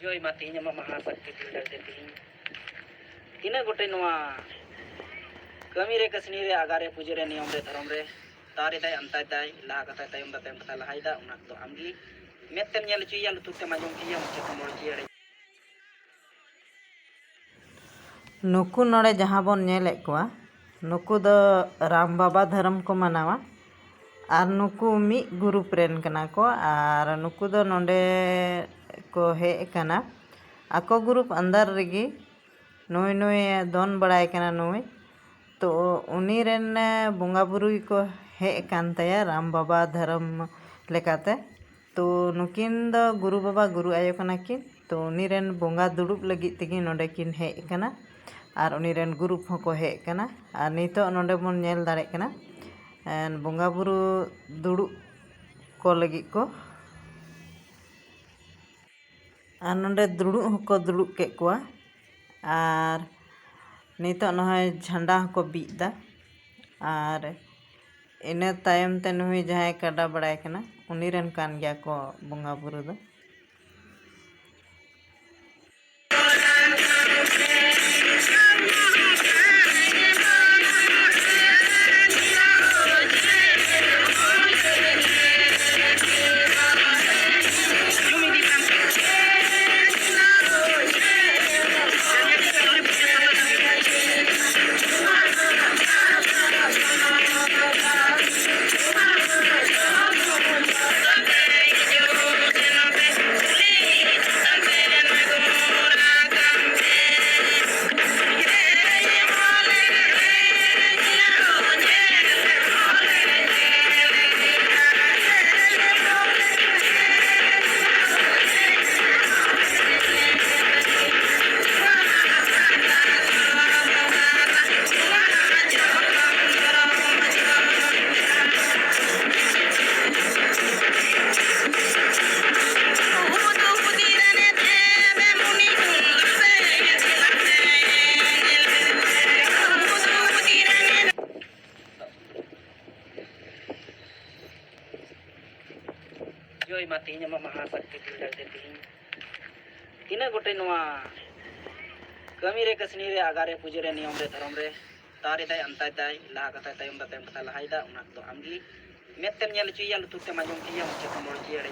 Joy matinya mama sakti tidak jadi. Tina gote noa kami re kasni re agare puja re niyam re dharam re tare tay antai tay lah kata tay umda tay kata lahai da unak to amgi metem nyal cuy yang lutuk temajung kia muncul mor kia. नुकु नोड़े जहाँ बन नेले कोआ नुकु दो राम बाबा धर्म को मनावा और नुकु मी group rain कना को और नुकु दो नोडे को हे कना आको ग्रुप अंदर रेगी नुई नुई दोन बड़ाई कना नुई तो उनी रेन बोंगा बुरु को हे कान तया राम बाबा धर्म लेकाते तो नुकिन दो गुरु बाबा गुरु आयो कना किन तो उनी रेन बोंगा दुड़ुब लगी तिगी नोडे किन हे कना और उनी रेन ग्रुप होको हे कना और नितो नोडे बन नेल दाड़े कना बोंगा बुरु दुड़ुब को लगी को और नोडे दुड़ुब होको दुड़ुब के कोआ और नितो नहय झंडा होको बीदा और इने तायम ते नुई जहाय काडा बड़ाय कना उनी रेन कान गया को बोंगा बुरु दो Joy matinya mama sakti tidak jadi. Tina gote noa kami re kasni re agare puja re niyam re dharam re tare tay antai tay lah kata tay umda tay kata lahai da unak to amgi metem nyal cuy yang lutuk temajung kia muncul mor kia.